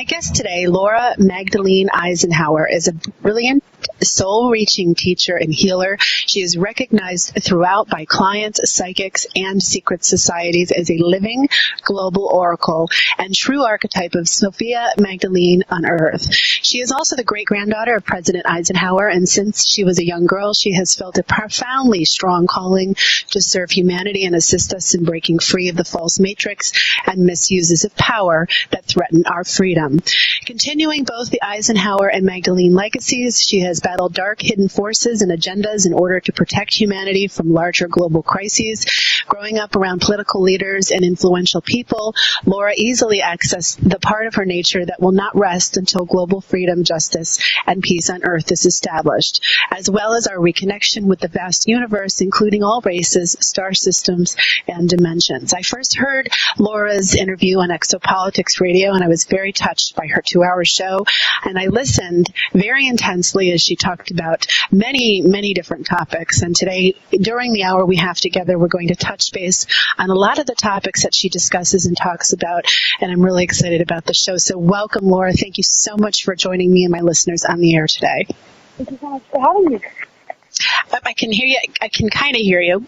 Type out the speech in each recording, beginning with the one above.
guest today, Laura Magdalene Eisenhower, is a brilliant, soul-reaching teacher and healer. She is recognized throughout by clients, psychics, and secret societies as a living global oracle and true archetype of Sophia Magdalene on Earth. She is also the great-granddaughter of President Eisenhower, and since she was a young girl, she has felt a profoundly strong calling to serve humanity and assist us in breaking free of the false matrix and misuses of power that threaten our freedom. Continuing both the Eisenhower and Magdalene legacies, she has battled dark hidden forces and agendas in order to protect humanity from larger global crises. Growing up around political leaders and influential people, Laura easily accessed the part of her nature that will not rest until global freedom, justice, and peace on Earth is established, as well as our reconnection with the vast universe, including all races, star systems, and dimensions. I first heard Laura's interview on Exopolitics Radio, and I was very touched by her 2-hour show, and I listened very intensely as she talked about many, many different topics. And today, during the hour we have together, we're going to touch base on a lot of the topics that she discusses and talks about, and I'm really excited about the show. So welcome, Laura. Thank you so much for joining me and my listeners on the air today. Thank you so much for having me. I can hear you. I can kind of hear you.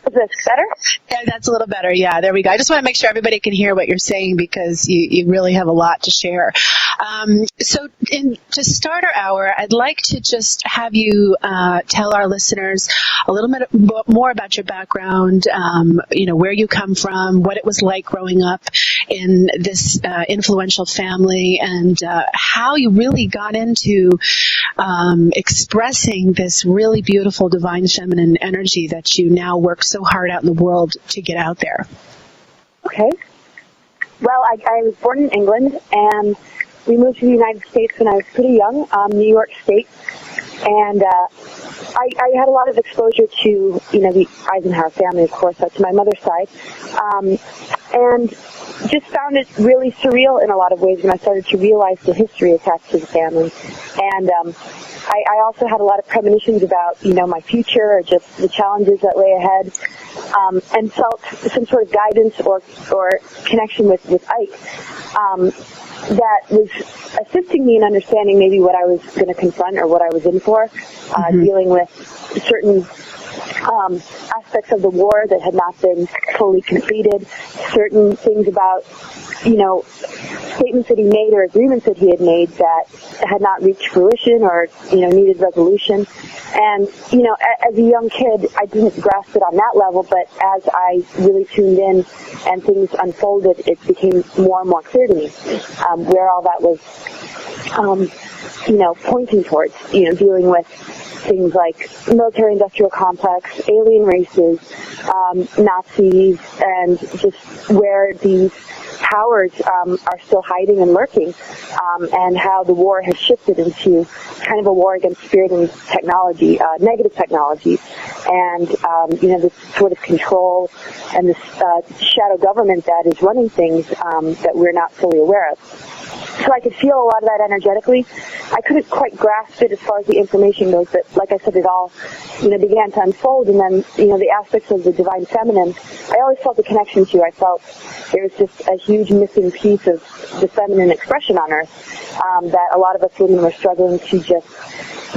Is this better? Yeah, that's a little better. Yeah, there we go. I just want to make sure everybody can hear what you're saying because you really have a lot to share. To start our hour, I'd like to just have you tell our listeners a little bit more about your background, where you come from, what it was like growing up in this influential family, and how you really got into expressing this really beautiful divine feminine energy that you now work so hard out in the world to get out there. Okay. Well, I was born in England, and we moved to the United States when I was pretty young, New York State, and I had a lot of exposure to, the Eisenhower family, of course, that's my mother's side, and just found it really surreal in a lot of ways when I started to realize the history attached to the family. And I also had a lot of premonitions about, my future or just the challenges that lay ahead, and felt some sort of guidance or connection with Ike that was assisting me in understanding maybe what I was going to confront or what I was in for, dealing with certain aspects of the war that had not been fully completed, certain things about, statements that he made or agreements that he had made that had not reached fruition or, needed resolution. And, as a young kid, I didn't grasp it on that level, but as I really tuned in and things unfolded, it became more and more clear to me where all that was, pointing towards, dealing with things like military-industrial complex, alien races, Nazis, and just where these powers are still hiding and lurking, and how the war has shifted into kind of a war against spirit and technology, negative technologies, and this sort of control and this shadow government that is running things that we're not fully aware of. So I could feel a lot of that energetically. I couldn't quite grasp it as far as the information goes, but like I said, it all, began to unfold. And then, the aspects of the divine feminine, I always felt a connection to. I felt there was just a huge missing piece of the feminine expression on Earth that a lot of us women were struggling to just,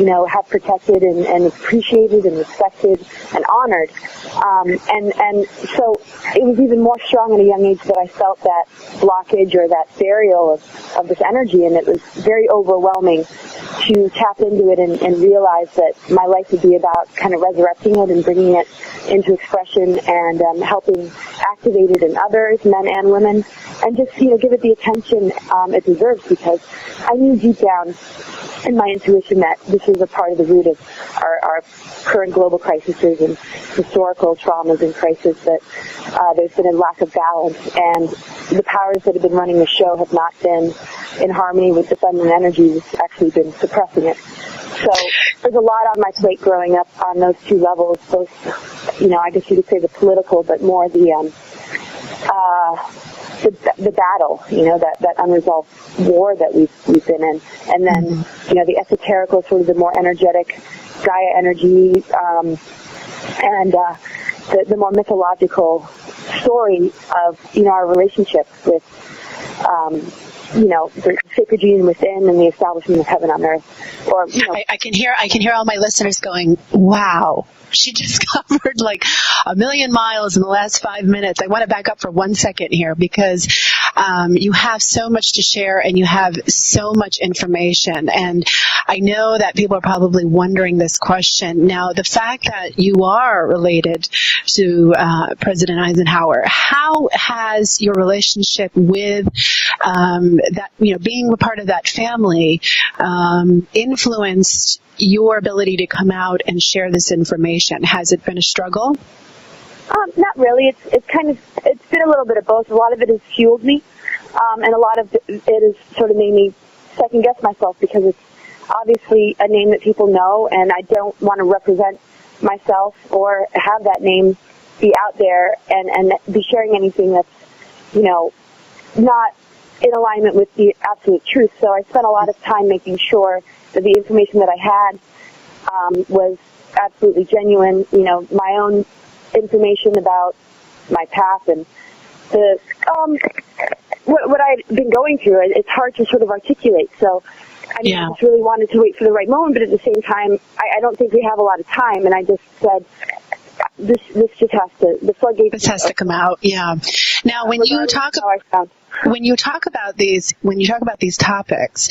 have protected and appreciated and respected and honored. And so it was even more strong at a young age that I felt that blockage or that burial of this energy, and it was very overwhelming to tap into it and realize that my life would be about kind of resurrecting it and bringing it into expression and helping activate it in others, men and women, and just, give it the attention it deserves, because I knew deep down in my intuition that this is a part of the root of our current global crises and historical traumas and crises, that there's been a lack of balance, and the powers that have been running the show have not been in harmony with the feminine energy. It's actually been suppressing it. So there's a lot on my plate growing up on those two levels, both, I guess you could say the political, but more the battle, that unresolved war that we've been in, and then the esoterical, sort of the more energetic Gaia energy, and the more mythological story of our relationship with the sacred union within and the establishment of heaven on earth. Or, I can hear all my listeners going, wow. She just covered like 1,000,000 miles in the last 5 minutes. I want to back up for 1 second here because you have so much to share and you have so much information. And I know that people are probably wondering this question. Now, the fact that you are related to President Eisenhower, how has your relationship with that, being a part of that family influenced your ability to come out and share this information? Has it been a struggle? Not really. It's been a little bit of both. A lot of it has fueled me, and a lot of it has sort of made me second guess myself because it's obviously a name that people know, and I don't want to represent myself or have that name be out there and be sharing anything that's, not in alignment with the absolute truth. So I spent a lot of time making sure that the information that I had was absolutely genuine, my own information about my path and the what I've been going through. It's hard to sort of articulate. So I just really wanted to wait for the right moment, but at the same time, I don't think we have a lot of time, and I just said, this just has to, the floodgates. This has to come out, yeah. Now, when you talk about these topics,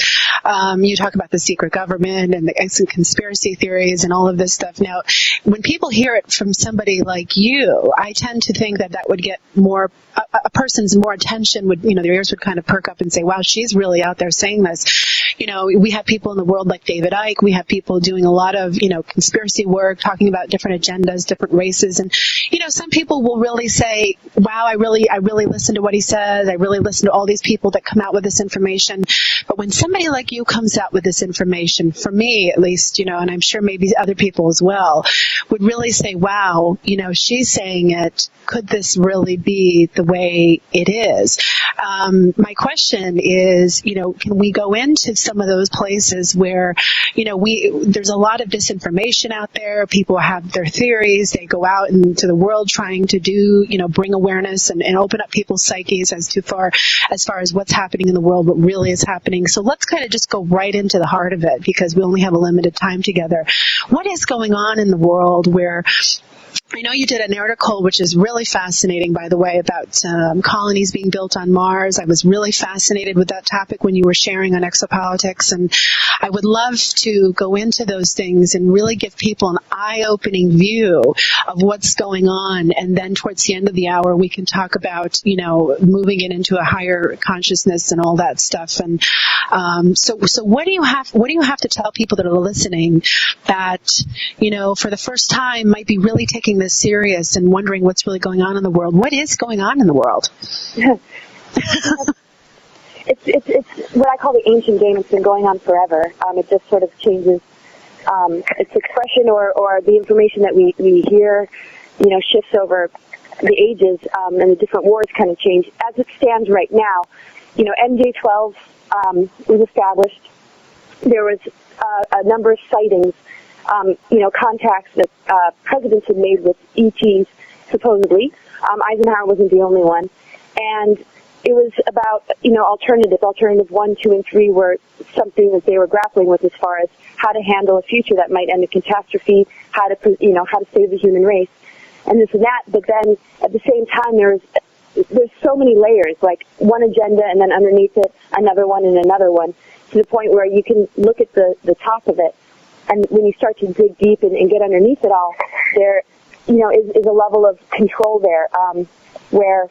you talk about the secret government and the conspiracy theories and all of this stuff. Now, when people hear it from somebody like you, I tend to think that would get more, a person's more attention would, their ears would kind of perk up and say, wow, she's really out there saying this. We have people in the world like David Icke. We have people doing a lot of, conspiracy work, talking about different agendas, different races. And, some people will really say, wow, I really listen to what he says. I really listen to all these people that come out with this information. But when somebody like you comes out with this information, for me at least, and I'm sure maybe other people as well, would really say, wow, she's saying it. Could this really be the way it is? My question is, can we go into some of those places where, there's a lot of disinformation out there. People have their theories. They go out into the world trying to do, bring awareness and open up people's psyches as far as what's happening in the world, what really is happening. So let's kind of just go right into the heart of it because we only have a limited time together. What is going on in the world where I know you did an article, which is really fascinating, by the way, about colonies being built on Mars. I was really fascinated with that topic when you were sharing on exopolitics, and I would love to go into those things and really give people an eye-opening view of what's going on. And then towards the end of the hour, we can talk about, moving it into a higher consciousness and all that stuff. And so what do you have to tell people that are listening that, for the first time might be really taking this serious and wondering what's really going on in the world? What is going on in the world? It's what I call the ancient game. It's been going on forever. It just sort of changes its expression or the information that we hear, shifts over the ages, and the different wars kind of change. As it stands right now, MJ-12 was established. There was a number of sightings, contacts that presidents had made with ETs, supposedly. Eisenhower wasn't the only one. And it was about, alternatives. Alternative 1, 2, and 3 were something that they were grappling with as far as how to handle a future that might end in catastrophe, how to save the human race, and this and that. But then at the same time, there's so many layers, like one agenda and then underneath it, another one and another one, to the point where you can look at the top of it. And when you start to dig deep and get underneath it all, there, is a level of control there, where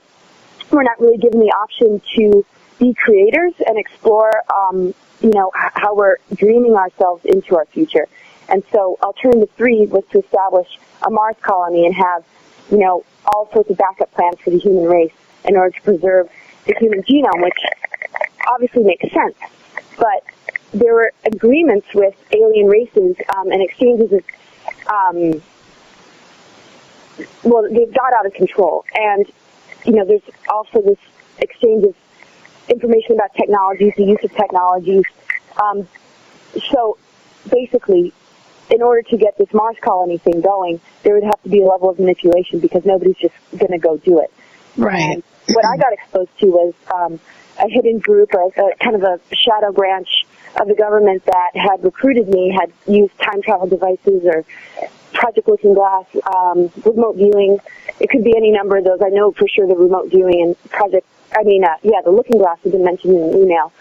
we're not really given the option to be creators and explore, how we're dreaming ourselves into our future. And so alternative 3 was to establish a Mars colony and have, all sorts of backup plans for the human race in order to preserve the human genome, which obviously makes sense. But there were agreements with alien races and exchanges of, they've got out of control. And, there's also this exchange of information about technologies, the use of technologies. So basically, in order to get this Mars colony thing going, there would have to be a level of manipulation because nobody's just going to go do it. Right. And what I got exposed to was a hidden group, a kind of a shadow branch of the government that had recruited me, had used time travel devices or Project Looking Glass, remote viewing. It could be any number of those. I know for sure the remote viewing and the Looking Glass had been mentioned in an email.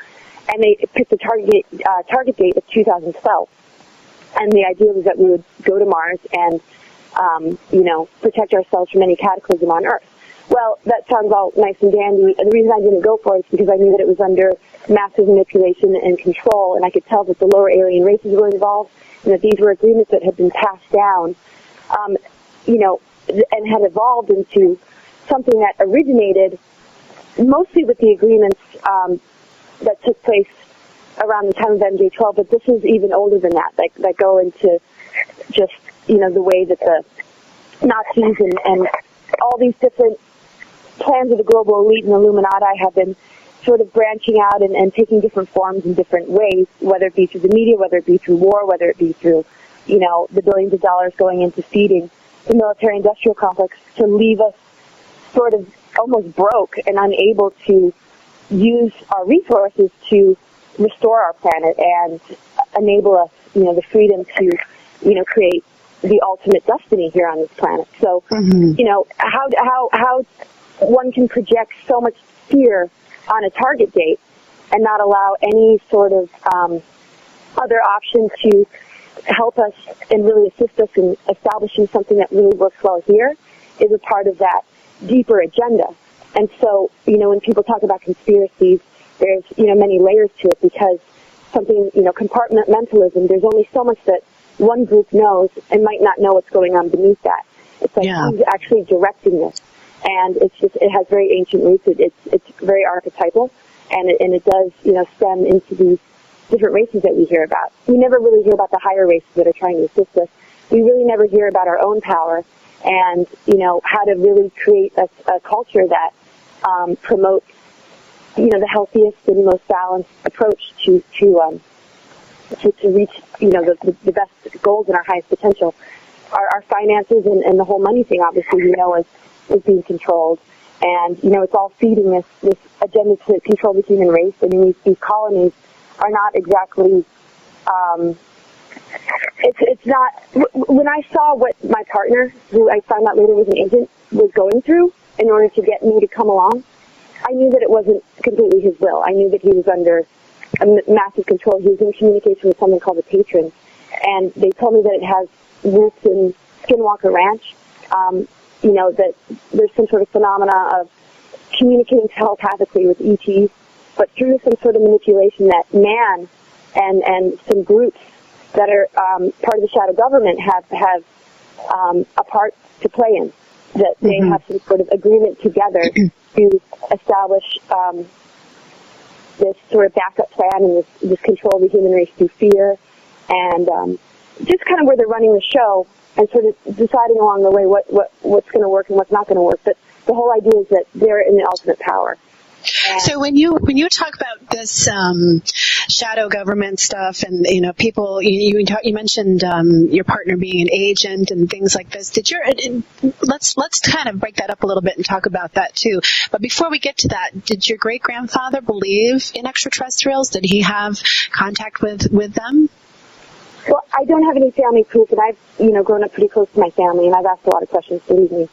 And they picked the target date of 2012. And the idea was that we would go to Mars and, protect ourselves from any cataclysm on Earth. Well, that sounds all nice and dandy. And the reason I didn't go for it is because I knew that it was under massive manipulation and control, and I could tell that the lower alien races were involved, and that these were agreements that had been passed down, and had evolved into something that originated mostly with the agreements that took place around the time of MJ-12, but this is even older than that go into just, the way that the Nazis and all these different plans of the global elite and Illuminati have been sort of branching out and taking different forms in different ways, whether it be through the media, whether it be through war, whether it be through, the billions of dollars going into feeding the military-industrial complex to leave us sort of almost broke and unable to use our resources to restore our planet and enable us, the freedom to, create the ultimate destiny here on this planet. So, how one can project so much fear on a target date and not allow any sort of other option to help us and really assist us in establishing something that really works well here is a part of that deeper agenda. And so, when people talk about conspiracies, there's, many layers to it because something, compartmentalism, there's only so much that one group knows and might not know what's going on beneath that. It's like, who's actually directing this? And it has very ancient roots. It's very archetypal, and it does, stem into these different races that we hear about. We never really hear about the higher races that are trying to assist us. We really never hear about our own power and, how to really create a culture that promotes, the healthiest and most balanced approach to reach, the best goals and our highest potential. Our finances and the whole money thing, obviously, is being controlled. And, it's all feeding this agenda to control the human race. I mean, these colonies are not exactly, it's not, when I saw what my partner, who I found out later was an agent, was going through in order to get me to come along, I knew that it wasn't completely his will. I knew that he was under a massive control. He was in communication with something called a patron. And they told me that it has roots in Skinwalker Ranch. That there's some sort of phenomena of communicating telepathically with ETs, but through some sort of manipulation that man and some groups that are part of the shadow government have a part to play in. That they have some sort of agreement together to establish this sort of backup plan and this control of the human race through fear, and just kind of where they're running the show and sort of deciding along the way what's going to work and what's not going to work. But the whole idea is that they're in the ultimate power. So when you talk about this shadow government stuff, and people, you mentioned your partner being an agent and things like this. Let's kind of break that up a little bit and talk about that too. But before we get to that, did your great grandfather believe in extraterrestrials? Did he have contact with them? Well, I don't have any family proof, and I've grown up pretty close to my family, and I've asked a lot of questions. Believe me,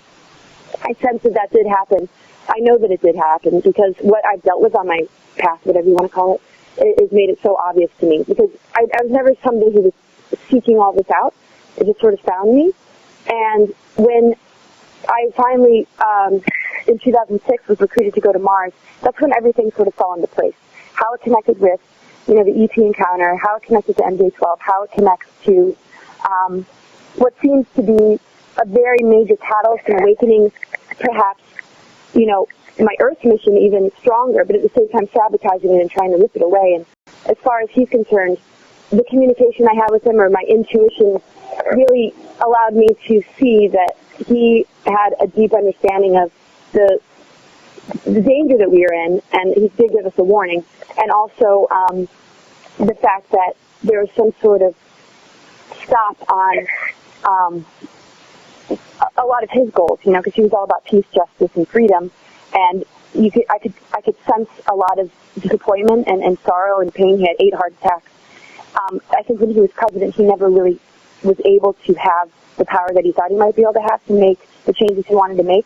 I sense that did happen. I know that it did happen because what I've dealt with on my path, whatever you want to call it, has made it so obvious to me. Because I was never somebody who was seeking all this out. It just sort of found me. And when I finally, in 2006, was recruited to go to Mars, that's when everything sort of fell into place. How it connected with, the ET encounter, how it connected to MJ-12, how it connects to what seems to be a very major catalyst and awakening, perhaps, my Earth mission even stronger, but at the same time sabotaging it and trying to rip it away. And as far as he's concerned, the communication I had with him, or my intuition, really allowed me to see that he had a deep understanding of the danger that we are in, and he did give us a warning, and also the fact that there was some sort of stop on a lot of his goals, because he was all about peace, justice, and freedom. And I could sense a lot of disappointment and sorrow and pain. He had 8 heart attacks. I think when he was president, he never really was able to have the power that he thought he might be able to have to make the changes he wanted to make.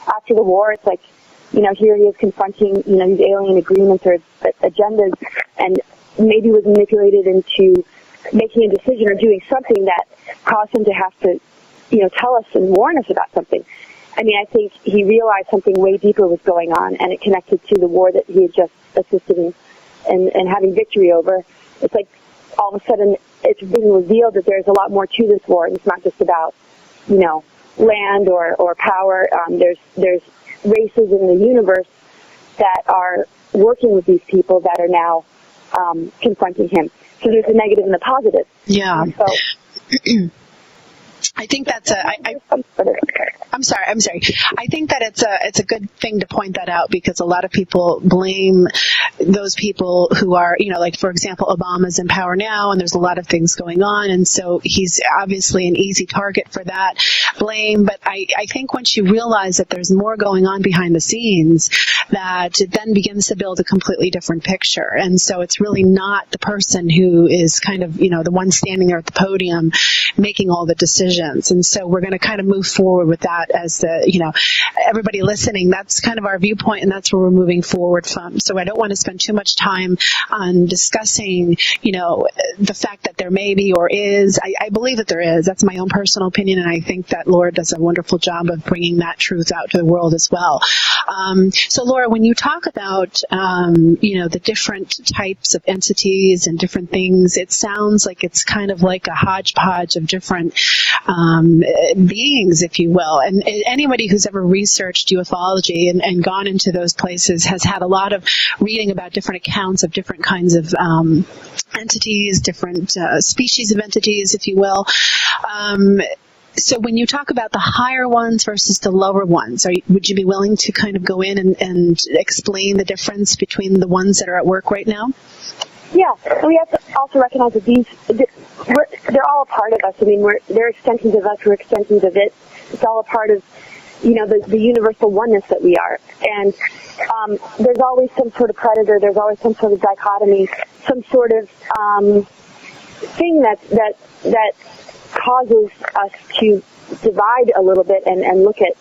After the war, it's like, here he is confronting, these alien agreements or agendas, and maybe was manipulated into making a decision or doing something that caused him to have to, tell us and warn us about something. I mean, I think he realized something way deeper was going on, and it connected to the war that he had just assisted in and having victory over. It's like all of a sudden it's being revealed that there's a lot more to this war, and it's not just about, land or power. There's races in the universe that are working with these people that are now confronting him. So there's the negative and the positive. Yeah. So I think that's I'm sorry. I think that it's a good thing to point that out, because a lot of people blame those people who are, like, for example, Obama's in power now and there's a lot of things going on, and so he's obviously an easy target for that blame. But I think once you realize that there's more going on behind the scenes, that it then begins to build a completely different picture. And so it's really not the person who is kind of, the one standing there at the podium making all the decisions. And so we're going to kind of move forward with that as the, everybody listening, that's kind of our viewpoint, and that's where we're moving forward from. So I don't want to spend too much time on discussing, the fact that there may be or is. I believe that there is. That's my own personal opinion, and I think that Laura does a wonderful job of bringing that truth out to the world as well. So Laura, when you talk about, the different types of entities and different things, it sounds like it's kind of like a hodgepodge of different beings, if you will. And anybody who's ever researched ufology and gone into those places has had a lot of reading about different accounts of different kinds of entities, different species of entities, if you will. So when you talk about the higher ones versus the lower ones, would you be willing to kind of go in and explain the difference between the ones that are at work right now? Yeah, and we have to also recognize that they're all a part of us. I mean, they're extensions of us, we're extensions of it. It's all a part of, the universal oneness that we are. And there's always some sort of predator, there's always some sort of dichotomy, some sort of thing that causes us to divide a little bit and look at,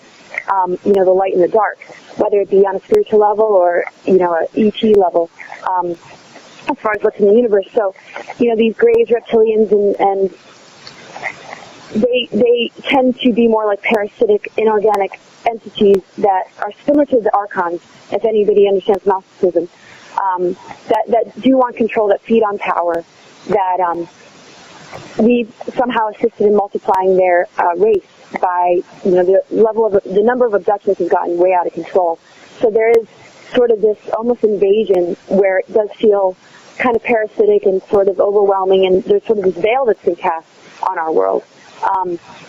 the light and the dark, whether it be on a spiritual level or, a ET level. As far as what's in the universe. So, these grays, reptilians, and they tend to be more like parasitic, inorganic entities that are similar to the Archons, if anybody understands Gnosticism, that do want control, that feed on power, that we've somehow assisted in multiplying their race by, the number of abductions has gotten way out of control. So there is sort of this almost invasion where it does feel kind of parasitic and sort of overwhelming, and there's sort of this veil that's been cast on our world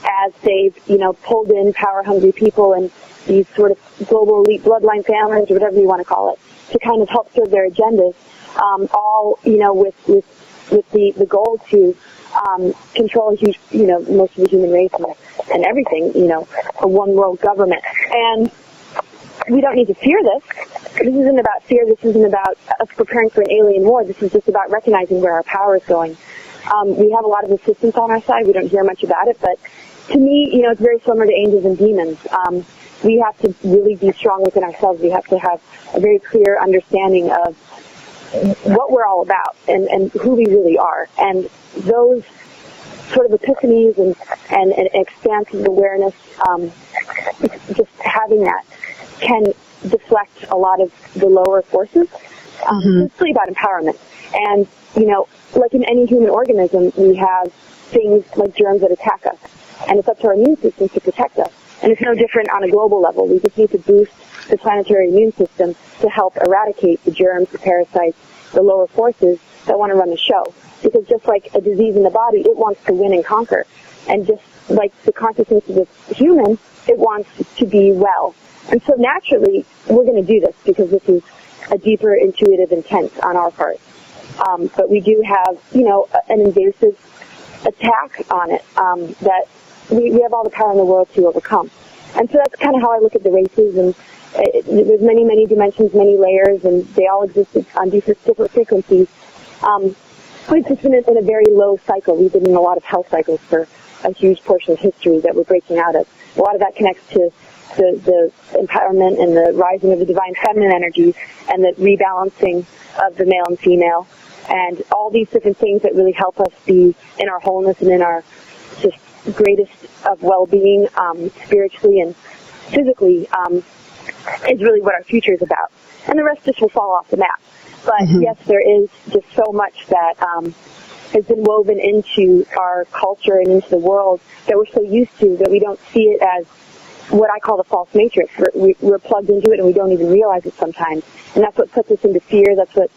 as they've, pulled in power-hungry people and these sort of global elite bloodline families, or whatever you want to call it, to kind of help serve their agendas, all, with the goal to control a huge, most of the human race and everything, a one-world government. And we don't need to fear this. This isn't about fear. This isn't about us preparing for an alien war. This is just about recognizing where our power is going. We have a lot of assistance on our side. We don't hear much about it, but to me, it's very similar to angels and demons. We have to really be strong within ourselves. We have to have a very clear understanding of what we're all about and who we really are. And those sort of epiphanies and expansive awareness, just having that can deflect a lot of the lower forces. It's really about empowerment. And, like in any human organism, we have things like germs that attack us. And it's up to our immune system to protect us. And it's no different on a global level. We just need to boost the planetary immune system to help eradicate the germs, the parasites, the lower forces that want to run the show. Because just like a disease in the body, it wants to win and conquer. And just like the consciousness of the human, it wants to be well. And so naturally, we're going to do this because this is a deeper intuitive intent on our part. But we do have, an invasive attack on it that we have all the power in the world to overcome. And so that's kind of how I look at the races and There's many, many dimensions, many layers, and they all exist on different frequencies. We've just been in a very low cycle. We've been in a lot of health cycles for a huge portion of history that we're breaking out of. A lot of that connects to the empowerment and the rising of the divine feminine energies and the rebalancing of the male and female, and all these different things that really help us be in our wholeness and in our just greatest of well-being, spiritually and physically, is really what our future is about. And the rest just will fall off the map. But yes, there is just so much that has been woven into our culture and into the world that we're so used to that we don't see it as what I call the false matrix. We're plugged into it and we don't even realize it sometimes. And that's what puts us into fear. That's what,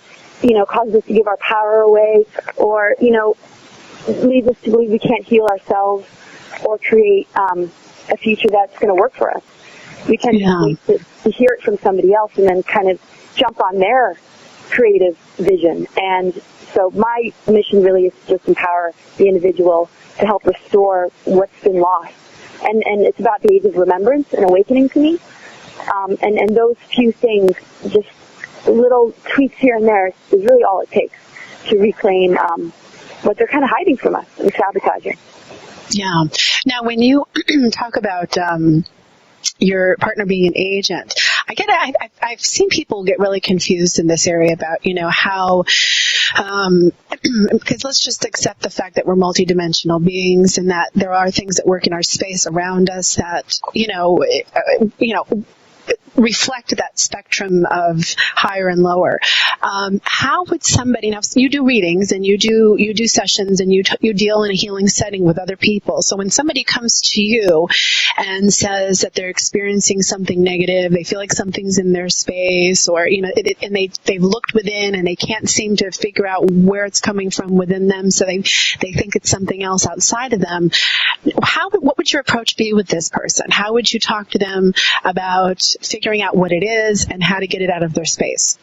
causes us to give our power away, or, leads us to believe we can't heal ourselves or create a future that's going to work for us. We tend to wait to hear it from somebody else and then kind of jump on their creative vision. And so my mission really is to just empower the individual to help restore what's been lost. And it's about the age of remembrance and awakening to me. And those few things, just little tweaks here and there, is really all it takes to reclaim what they're kind of hiding from us and sabotaging. Yeah. Now, when you talk about your partner being an agent, I've seen people get really confused in this area about, how, because let's just accept the fact that we're multidimensional beings and that there are things that work in our space around us that, reflect that spectrum of higher and lower. How would somebody, now you do readings and you do sessions and you deal in a healing setting with other people. So when somebody comes to you and says that they're experiencing something negative, they feel like something's in their space, or and they've looked within and they can't seem to figure out where it's coming from within them, so they think it's something else outside of them. What would your approach be with this person? How would you talk to them about figuring out what it is and how to get it out of their space?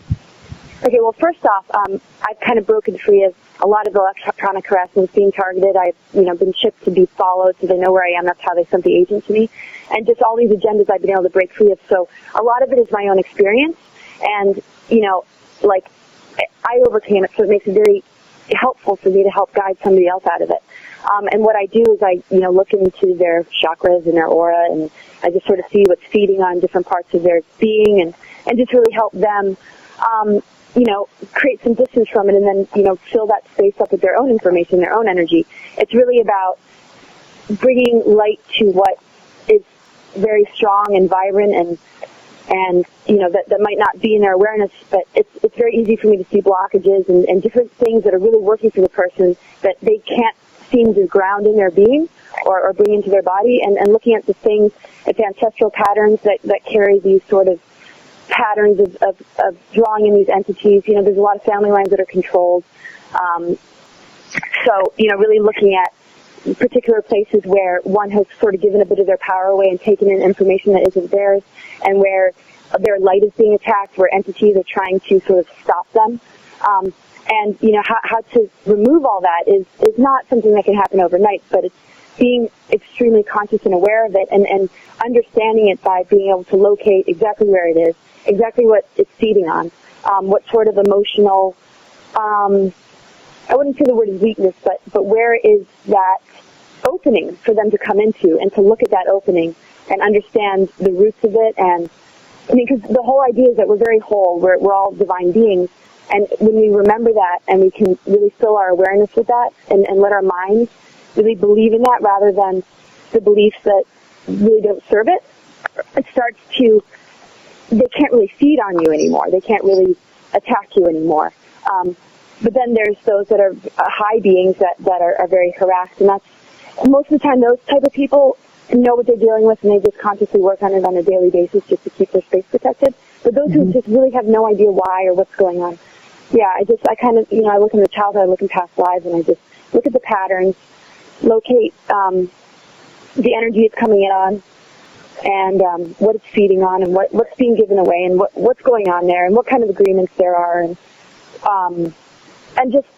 Okay, well, first off, I've kind of broken free of a lot of electronic harassment, being targeted. I've, been chipped to be followed so they know where I am. That's how they sent the agent to me. And just all these agendas I've been able to break free of. So a lot of it is my own experience. And, I overcame it, so it makes it very helpful for me to help guide somebody else out of it. And what I do is I, look into their chakras and their aura, and I just sort of see what's feeding on different parts of their being, and just really help them, create some distance from it, and then, fill that space up with their own information, their own energy. It's really about bringing light to what is very strong and vibrant and that might not be in their awareness, but it's very easy for me to see blockages and different things that are really working for the person that they can't seem to ground in their being or bring into their body, and looking at the things, at the ancestral patterns that carry these sort of patterns of drawing in these entities. There's a lot of family lines that are controlled. So, really looking at particular places where one has sort of given a bit of their power away and taken in information that isn't theirs, and where their light is being attacked, where entities are trying to sort of stop them. And, how to remove all that is not something that can happen overnight, but it's being extremely conscious and aware of it, and understanding it by being able to locate exactly where it is, exactly what it's feeding on, what sort of emotional, I wouldn't say the word is weakness, but where is that opening for them to come into, and to look at that opening and understand the roots of it. And because the whole idea is that we're very whole, we're all divine beings. And when we remember that, and we can really fill our awareness with that, and let our minds really believe in that rather than the beliefs that really don't serve it, it starts to, they can't really feed on you anymore. They can't really attack you anymore. But then there's those that are high beings that are very harassed, and that's, most of the time those type of people know what they're dealing with, and they just consciously work on it on a daily basis just to keep their space protected. But those who just really have no idea why or what's going on, I kind of, I look in the childhood, I look in past lives, and I just look at the patterns, locate the energy it's coming in on, and what it's feeding on, and what's being given away, and what's going on there, and what kind of agreements there are, and just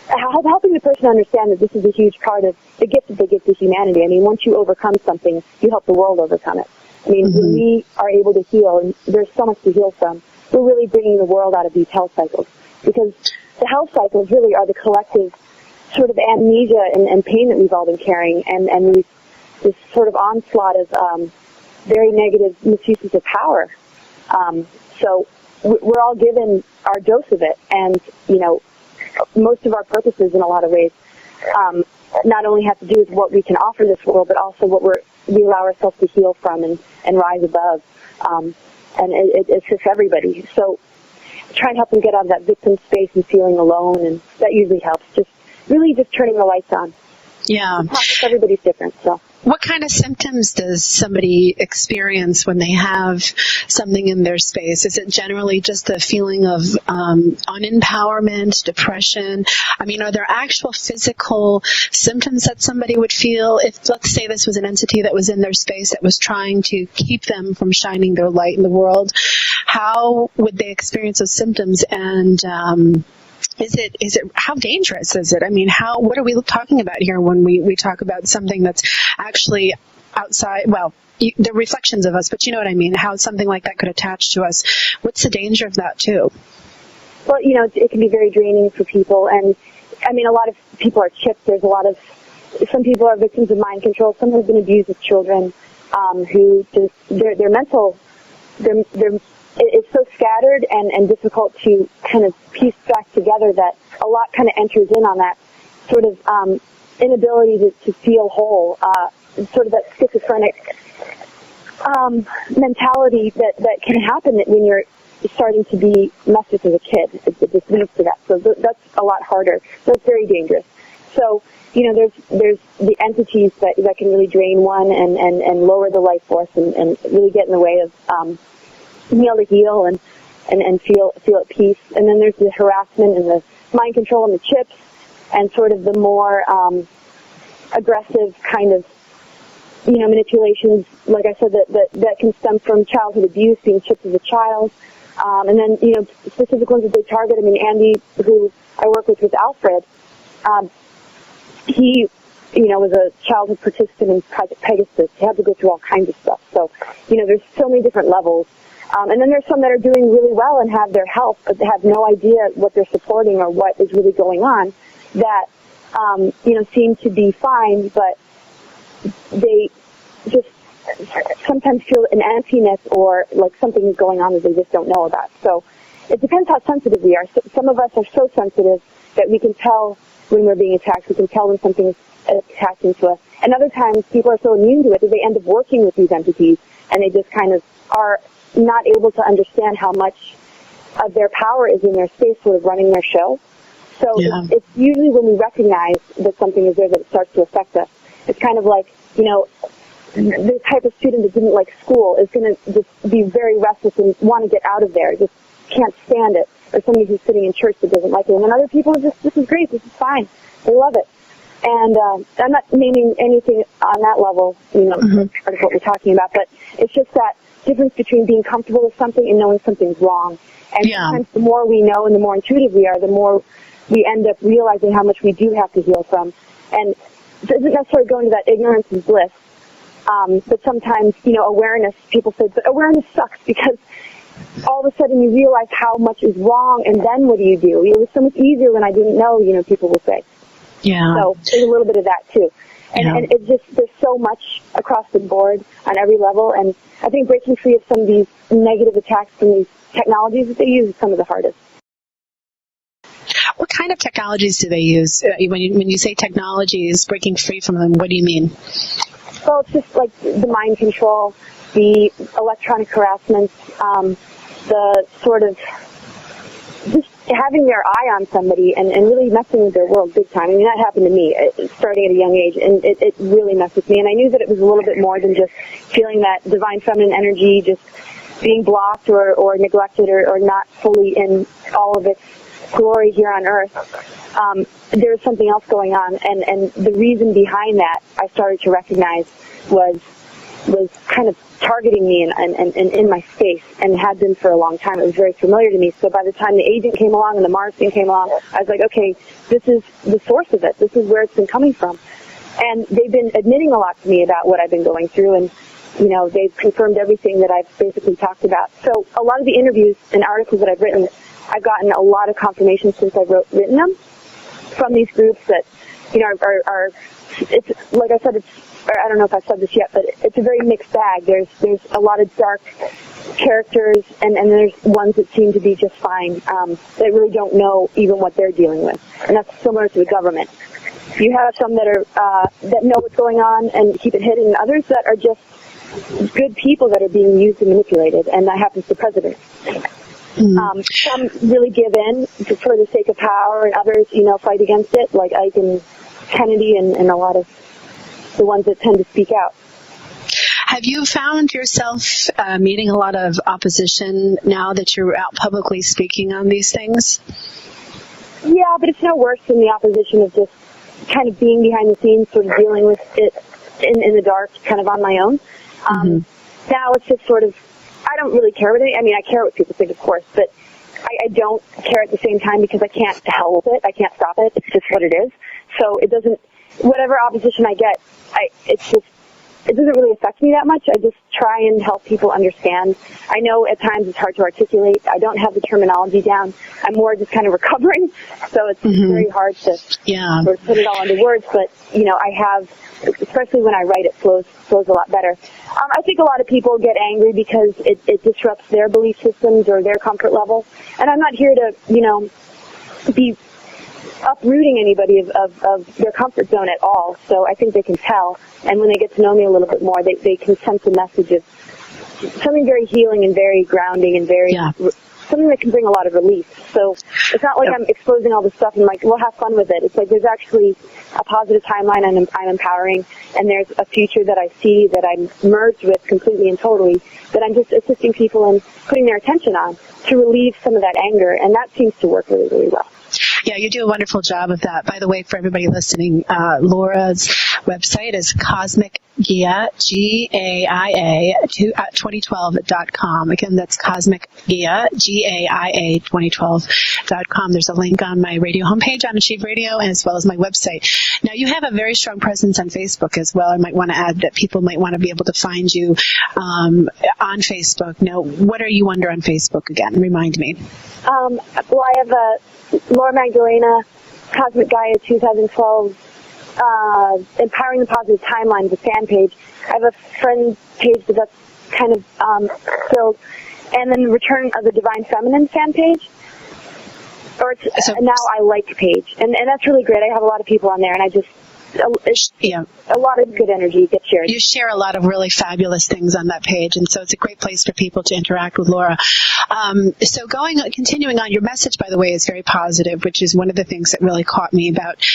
helping the person understand that this is a huge part of the gift that they give to humanity. I mean, once you overcome something, you help the world overcome it. I mean, when we are able to heal, and there's so much to heal from, we're really bringing the world out of these health cycles. Because the health cycles really are the collective sort of amnesia and pain that we've all been carrying, and this sort of onslaught of very negative misuses of power. So we're all given our dose of it, and, you know, most of our purposes in a lot of ways not only have to do with what we can offer this world, but also what we allow ourselves to heal from and rise above. And it's just everybody. So try and help them get out of that victim space and feeling alone, and that usually helps. Just really just turning the lights on. Yeah. Everybody's different, so. What kind of symptoms does somebody experience when they have something in their space? Is it generally just a feeling of unempowerment, depression? I mean, are there actual physical symptoms that somebody would feel if, let's say, this was an entity that was in their space that was trying to keep them from shining their light in the world? How would they experience those symptoms? And is it how dangerous is it? I mean, what are we talking about here when we talk about something that's actually outside? Well, they're reflections of us, but you know what I mean, how something like that could attach to us. What's the danger of that too? Well, you know, it can be very draining for people, and I mean, a lot of people are chipped. There's some people are victims of mind control. Some have been abused as children, who just their mental, it's so scattered and difficult to kind of piece back together that a lot kind of enters in on that sort of inability to feel whole, sort of that schizophrenic mentality that can happen when you're starting to be messed with as a kid. It just leads to that. So that's a lot harder. So it's very dangerous. So, you know, there's the entities that can really drain one and lower the life force and really get in the way of being able to heal and feel at peace. And then there's the harassment and the mind control and the chips and sort of the more aggressive kind of, you know, manipulations, like I said, that can stem from childhood abuse, being chipped as a child. And then, you know, specific ones that they target. I mean, Andy, who I work with Alfred, he, you know, was a childhood participant in Project Pegasus. He had to go through all kinds of stuff. So, you know, there's so many different levels. And then there's some that are doing really well and have their health, but they have no idea what they're supporting or what is really going on, that, you know, seem to be fine, but they just sometimes feel an emptiness or like something is going on that they just don't know about. So it depends how sensitive we are. So, some of us are so sensitive that we can tell when we're being attacked. We can tell when something is attaching to us. And other times people are so immune to it that they end up working with these entities and they just kind of are not able to understand how much of their power is in their space, sort of running their show. So it's usually when we recognize that something is there that it starts to affect us. It's kind of like, you know, the type of student that didn't like school is going to just be very restless and want to get out of there, just can't stand it. Or somebody who's sitting in church that doesn't like it. And then other people are just, this is great, this is fine, they love it. And I'm not naming anything on that level, you know, part of what we're talking about, but it's just that difference between being comfortable with something and knowing something's wrong. And sometimes the more we know and the more intuitive we are, the more we end up realizing how much we do have to heal from. And it doesn't necessarily go into that ignorance is bliss. But sometimes, you know, awareness, people say, but awareness sucks because all of a sudden you realize how much is wrong, and then what do? It was so much easier when I didn't know, you know, people will say. Yeah. So there's a little bit of that too. And it's just, there's so much across the board on every level, and I think breaking free of some of these negative attacks from these technologies that they use is some of the hardest. What kind of technologies do they use? When you say technologies, breaking free from them, what do you mean? Well, it's just like the mind control, the electronic harassment, the sort of just having their eye on somebody and really messing with their world big time. I mean, that happened to me starting at a young age, and it really messed with me. And I knew that it was a little bit more than just feeling that divine feminine energy just being blocked or neglected or not fully in all of its glory here on earth. There was something else going on, and the reason behind that I started to recognize was kind of targeting me and in my space, and had been for a long time. It was very familiar to me. So by the time the agent came along and the Mars thing came along, I was like, okay, this is the source of it. This is where it's been coming from. And they've been admitting a lot to me about what I've been going through, and they've confirmed everything that I've basically talked about. So a lot of the interviews and articles that I've written, I've gotten a lot of confirmation since I've written them from these groups that, are it's, like I said, I don't know if I've said this yet, but it's a very mixed bag. There's a lot of dark characters, and there's ones that seem to be just fine, that really don't know even what they're dealing with. And that's similar to the government. You have some that are, that know what's going on and keep it hidden, and others that are just good people that are being used and manipulated, and that happens to presidents. Some really give in for the sake of power, and others, fight against it, like Ike and Kennedy and a lot of the ones that tend to speak out. Have you found yourself meeting a lot of opposition now that you're out publicly speaking on these things? Yeah, but it's no worse than the opposition of just kind of being behind the scenes, sort of dealing with it in the dark, kind of on my own. Now it's just sort of, I don't really care what I care what people think, of course, but I don't care at the same time because I can't help it. I can't stop it. It's just what it is. So it doesn't, whatever opposition I get, it doesn't really affect me that much. I just try and help people understand. I know at times it's hard to articulate. I don't have the terminology down. I'm more just kind of recovering. So it's very hard to sort of put it all into words. But, I have, especially when I write, it flows a lot better. I think a lot of people get angry because it disrupts their belief systems or their comfort level. And I'm not here to, be uprooting anybody of their comfort zone at all. So I think they can tell. And when they get to know me a little bit more, they can sense a message of something very healing and very grounding and very something that can bring a lot of relief. So it's not like I'm exposing all this stuff and like, we'll have fun with it. It's like there's actually a positive timeline and I'm empowering, and there's a future that I see that I'm merged with completely and totally, that I'm just assisting people in putting their attention on to relieve some of that anger, and that seems to work really, really well. Yeah, you do a wonderful job of that. By the way, for everybody listening, Laura's website is Cosmic Gaia, Gaia, 2012.com. Again, that's Cosmic Gaia, Gaia 2012.com. There's a link on my radio homepage on Achieve Radio, as well as my website. Now, you have a very strong presence on Facebook as well. I might want to add that people might want to be able to find you on Facebook. Now, what are you under on Facebook again? Remind me. Well, I have a Laura Magdalena, Cosmic Gaia 2012, Empowering the Positive Timeline, the fan page. I have a friend page that's kind of filled, and then the Return of the Divine Feminine fan page. Or it's Now I Like page, and that's really great. I have a lot of people on there, and a lot of good energy gets shared. You share a lot of really fabulous things on that page, and so it's a great place for people to interact with Laura. So continuing on, your message, by the way, is very positive, which is one of the things that really caught me about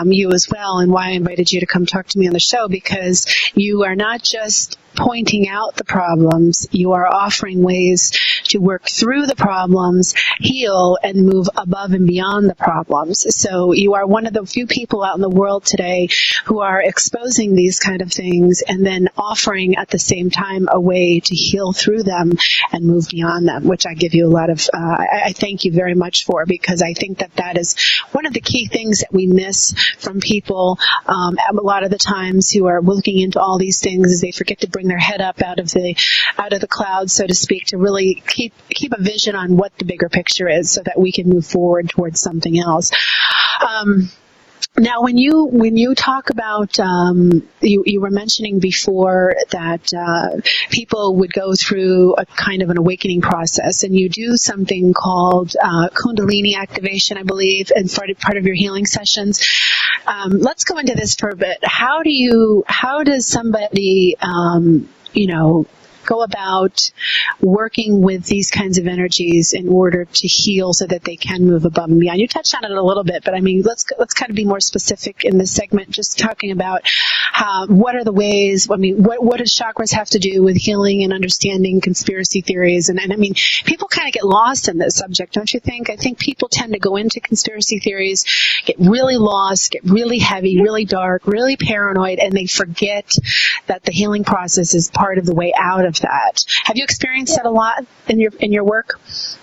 you as well, and why I invited you to come talk to me on the show, because you are not just pointing out the problems, you are offering ways to work through the problems, heal, and move above and beyond the problems. So you are one of the few people out in the world today who are exposing these kind of things and then offering at the same time a way to heal through them and move beyond them, which I give you a lot of, I thank you very much for, because I think that is one of the key things that we miss from people a lot of the times who are looking into all these things, is they forget to bring their head up out of the clouds, so to speak, to really keep a vision on what the bigger picture is, so that we can move forward towards something else. Now, when you talk about, you were mentioning before that people would go through a kind of an awakening process, and you do something called Kundalini activation, I believe, and part of your healing sessions. Let's go into this for a bit. How does somebody, go about working with these kinds of energies in order to heal so that they can move above and beyond? You touched on it a little bit, but I mean, let's kind of be more specific in this segment, just talking about what are the ways, I mean, what does chakras have to do with healing and understanding conspiracy theories? And I mean, people kind of get lost in this subject, don't you think? I think people tend to go into conspiracy theories, get really lost, get really heavy, really dark, really paranoid, and they forget that the healing process is part of the way out of that. Have you experienced that a lot in your work?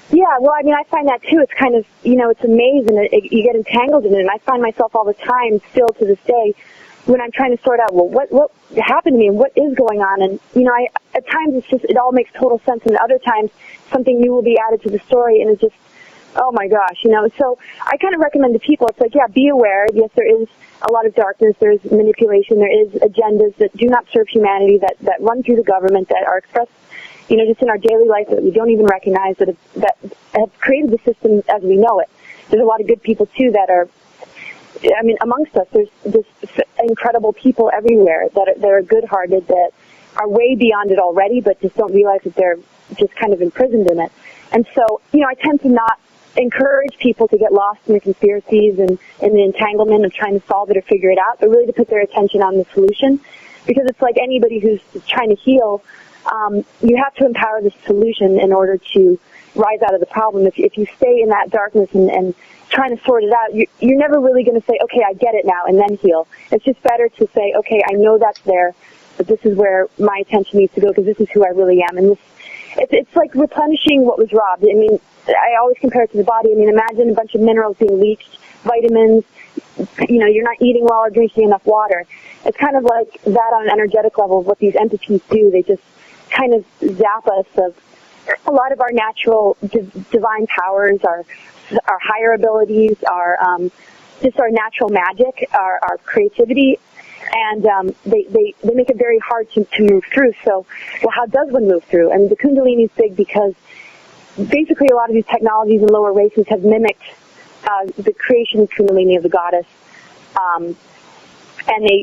Yeah, well, I mean, I find that too. It's kind of, it's a maze, and you get entangled in it, and I find myself all the time, still to this day, when I'm trying to sort out, well, what happened to me and what is going on? And, at times it all makes total sense, and other times something new will be added to the story, and it's just, oh my gosh, So I kind of recommend to people, it's like, yeah, be aware. Yes, there is a lot of darkness, there's manipulation, there is agendas that do not serve humanity, that run through the government, that are expressed, just in our daily life that we don't even recognize, that have created the system as we know it. There's a lot of good people, too, that are, amongst us, there's just incredible people everywhere that are good-hearted, that are way beyond it already, but just don't realize that they're just kind of imprisoned in it. And so, I tend to not encourage people to get lost in the conspiracies and in the entanglement of trying to solve it or figure it out, but really to put their attention on the solution. Because it's like anybody who's trying to heal, you have to empower the solution in order to rise out of the problem. If you stay in that darkness and trying to sort it out, you're never really going to say, okay, I get it now, and then heal. It's just better to say, okay, I know that's there, but this is where my attention needs to go because this is who I really am. And it's like replenishing what was robbed. I always compare it to the body. Imagine a bunch of minerals being leached, vitamins, you're not eating well or drinking enough water. It's kind of like that on an energetic level of what these entities do. They just kind of zap us of a lot of our natural divine powers, our higher abilities, just our natural magic, our creativity, and they make it very hard to move through. So, well, how does one move through? And the Kundalini is big because basically a lot of these technologies and lower races have mimicked the creation of Kundalini, of the goddess, and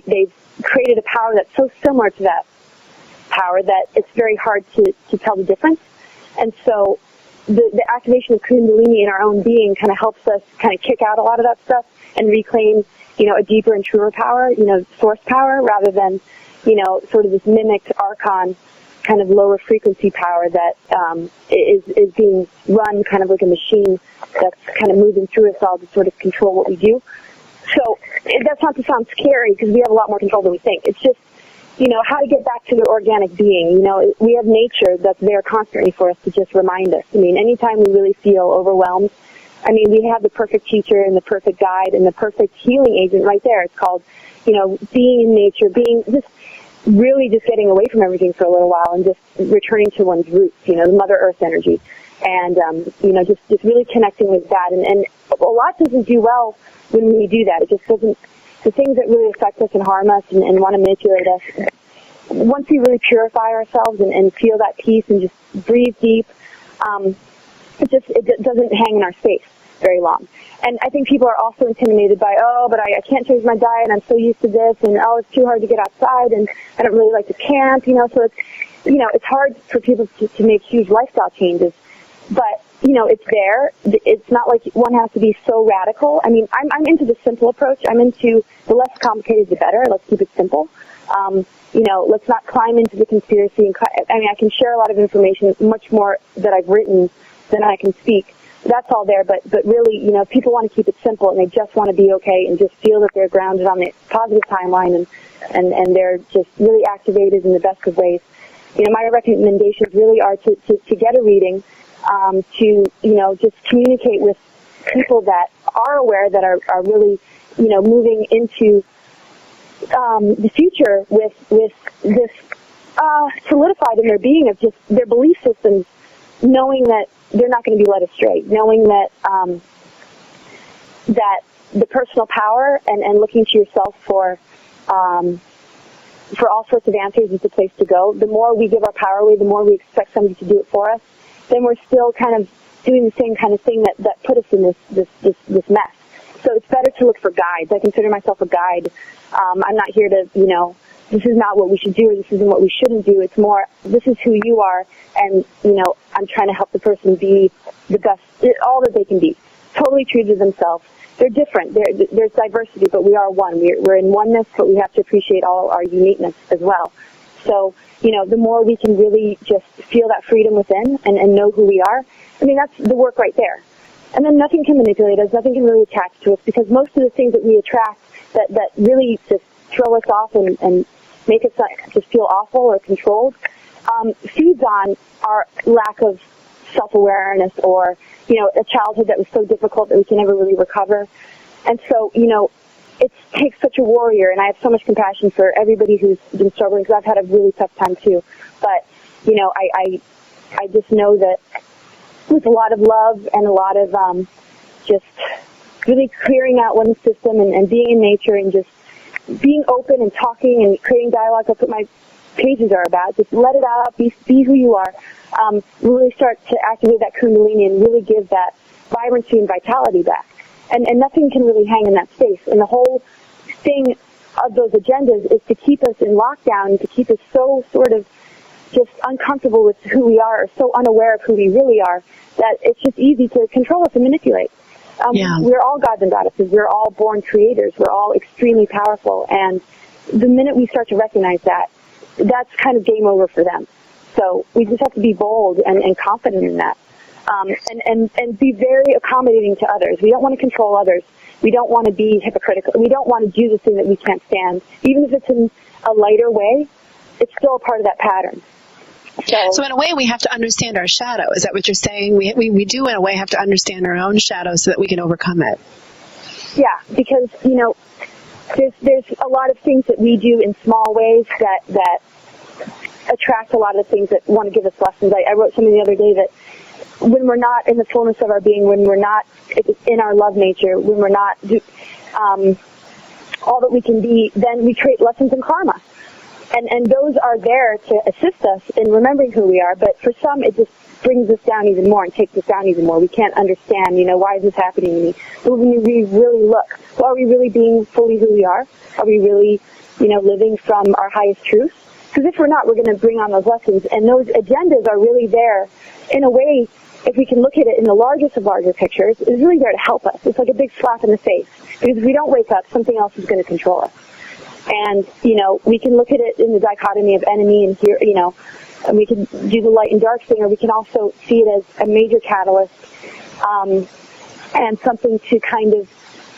they've created a power that's so similar to that power that it's very hard to tell the difference. And so the activation of Kundalini in our own being kind of helps us kind of kick out a lot of that stuff and reclaim, a deeper and truer power, source power, rather than, sort of this mimicked Archon kind of lower frequency power that is being run kind of like a machine that's kind of moving through us all to sort of control what we do. So that's not to sound scary because we have a lot more control than we think. It's just, how to get back to the organic being. We have nature that's there constantly for us to just remind us. Anytime we really feel overwhelmed, we have the perfect teacher and the perfect guide and the perfect healing agent right there. It's called, being in nature, being just really just getting away from everything for a little while and just returning to one's roots, the Mother Earth energy. And, just really connecting with that. And a lot doesn't do well when we do that. It just doesn't, the things that really affect us and harm us and want to manipulate us, once we really purify ourselves and feel that peace and just breathe deep, it doesn't hang in our space very long. And I think people are also intimidated by, but I can't change my diet, I'm so used to this, and it's too hard to get outside, and I don't really like to camp, so it's, it's hard for people to make huge lifestyle changes. But, it's there. It's not like one has to be so radical. I'm into the simple approach. I'm into the less complicated, the better. Let's keep it simple. Let's not climb into the conspiracy. I can share a lot of information, much more that I've written than I can speak. That's all there, but really, if people want to keep it simple and they just want to be okay and just feel that they're grounded on the positive timeline and they're just really activated in the best of ways, my recommendations really are to get a reading, to, just communicate with people that are aware, that are really, moving into the future with this solidified in their being of just their belief systems, knowing that they're not going to be led astray, knowing that that the personal power and looking to yourself for all sorts of answers is the place to go. The more we give our power away, the more we expect somebody to do it for us, then we're still kind of doing the same kind of thing that put us in this mess. So it's better to look for guides. I consider myself a guide. I'm not here to, this is not what we should do or this isn't what we shouldn't do. It's more, this is who you are, and, I'm trying to help the person be the best, all that they can be, totally true to themselves. They're different. There's diversity, but we are one. We're in oneness, but we have to appreciate all our uniqueness as well. So, the more we can really just feel that freedom within and know who we are, that's the work right there. And then nothing can manipulate us, nothing can really attach to us, because most of the things that we attract that really just throw us off and make us just feel awful or controlled, feeds on our lack of self-awareness or, a childhood that was so difficult that we can never really recover. And so, it's takes such a warrior, and I have so much compassion for everybody who's been struggling, because I've had a really tough time too. But, you know, I just know that with a lot of love and a lot of just really clearing out one's system and being in nature and just being open and talking and creating dialogue, that's what my pages are about. Just let it out, be who you are. Really start to activate that kundalini and really give that vibrancy and vitality back. And nothing can really hang in that space. And the whole thing of those agendas is to keep us in lockdown, to keep us so sort of just uncomfortable with who we are, or so unaware of who we really are, that it's just easy to control us and manipulate. We're all gods and goddesses. We're all born creators. We're all extremely powerful. And the minute we start to recognize that, that's kind of game over for them. So we just have to be bold and confident in that. And be very accommodating to others. We don't want to control others. We don't want to be hypocritical. We don't want to do the thing that we can't stand. Even if it's in a lighter way, it's still a part of that pattern. So in a way, we have to understand our shadow. Is that what you're saying? We do, in a way, have to understand our own shadow so that we can overcome it. Yeah, because, you know, there's a lot of things that we do in small ways that attract a lot of things that want to give us lessons. I wrote something the other day that when we're not in the fullness of our being, when we're not in our love nature, when we're not all that we can be, then we create lessons in karma. And those are there to assist us in remembering who we are, but for some it just brings us down even more and takes us down even more. We can't understand, you know, why is this happening to me? But when we really look, well, are we really being fully who we are? Are we really, you know, living from our highest truth? Because if we're not, we're going to bring on those lessons, and those agendas are really there in a way. If we can look at it in the largest of larger pictures, it's really there to help us. It's like a big slap in the face. Because if we don't wake up, something else is going to control us. And, you know, we can look at it in the dichotomy of enemy and here, you know, and we can do the light and dark thing, or we can also see it as a major catalyst and something to kind of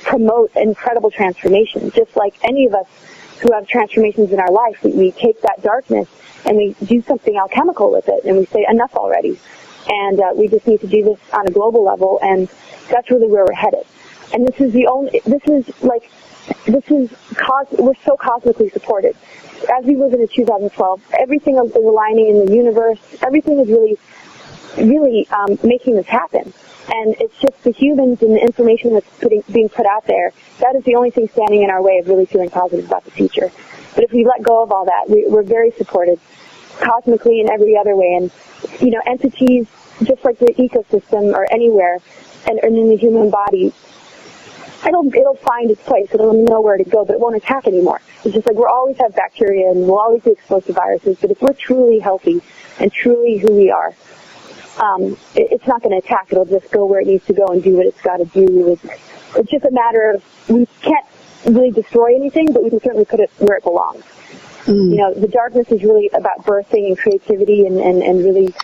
promote incredible transformation. Just like any of us who have transformations in our life, we take that darkness and we do something alchemical with it, and we say, enough already. And we just need to do this on a global level, and that's really where we're headed. And we're so cosmically supported. As we move into 2012, everything is aligning in the universe. Everything is really making this happen. And it's just the humans and the information that's being put out there. That is the only thing standing in our way of really feeling positive about the future. But if we let go of all that, we're very supported cosmically in every other way. And, you know, entities, just like the ecosystem or anywhere, and in the human body, it'll find its place. It'll know where to go, but it won't attack anymore. It's just like we'll always have bacteria and we'll always be exposed to viruses, but if we're truly healthy and truly who we are, it's not going to attack. It'll just go where it needs to go and do what it's got to do. It's just a matter of, we can't really destroy anything, but we can certainly put it where it belongs. You know, the darkness is really about birthing and creativity and really,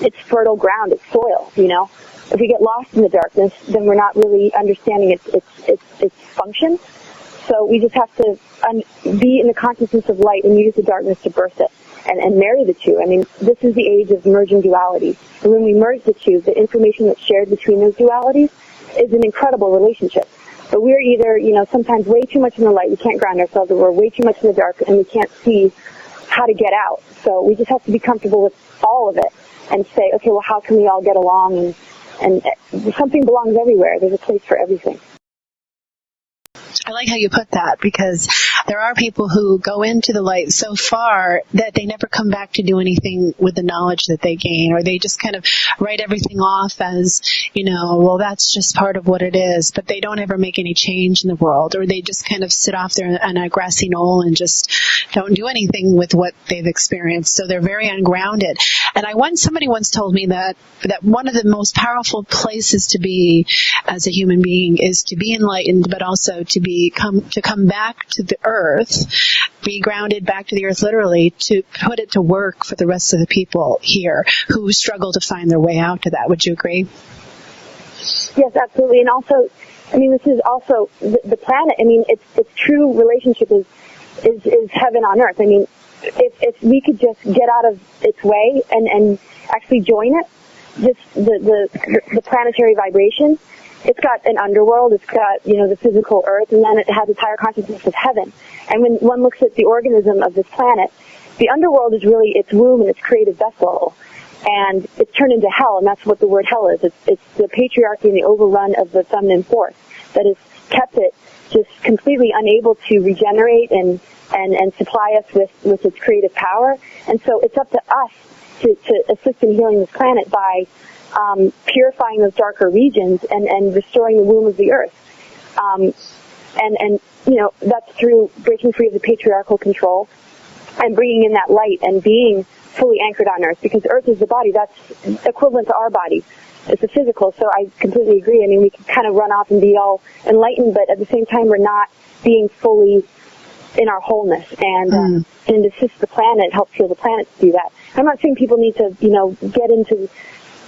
it's fertile ground, it's soil, you know. If we get lost in the darkness, then we're not really understanding its function. So we just have to be in the consciousness of light and use the darkness to birth it and marry the two. I mean, this is the age of merging duality. And when we merge the two, the information that's shared between those dualities is an incredible relationship. But we're either, you know, sometimes way too much in the light, we can't ground ourselves, or we're way too much in the dark and we can't see how to get out. So we just have to be comfortable with all of it and say, okay, well, how can we all get along? And something belongs everywhere. There's a place for everything. I like how you put that, because there are people who go into the light so far that they never come back to do anything with the knowledge that they gain, or they just kind of write everything off as, you know, well, that's just part of what it is, but they don't ever make any change in the world, or they just kind of sit off there on a grassy knoll and just don't do anything with what they've experienced. So they're very ungrounded. And somebody once told me that one of the most powerful places to be as a human being is to be enlightened, but also to come back to the earth, be grounded back to the earth, literally, to put it to work for the rest of the people here who struggle to find their way out to that. Would you agree? Yes, absolutely. And also, I mean, this is also the planet. I mean, its true relationship is heaven on earth. I mean, if we could just get out of its way and actually join it, just the planetary vibration, it's got an underworld, it's got, the physical earth, and then it has its higher consciousness of heaven. And when one looks at the organism of this planet, the underworld is really its womb and its creative vessel. And it's turned into hell, and that's what the word hell is. It's the patriarchy and the overrun of the feminine force that has kept it just completely unable to regenerate and supply us with its creative power. And so it's up to us to assist in healing this planet by purifying those darker regions and restoring the womb of the earth. And that's through breaking free of the patriarchal control and bringing in that light and being fully anchored on earth, because earth is the body. That's equivalent to our body. It's the physical. So I completely agree. I mean, we can kind of run off and be all enlightened, but at the same time, we're not being fully in our wholeness. And to assist the planet, help heal the planet to do that. I'm not saying people need to, get into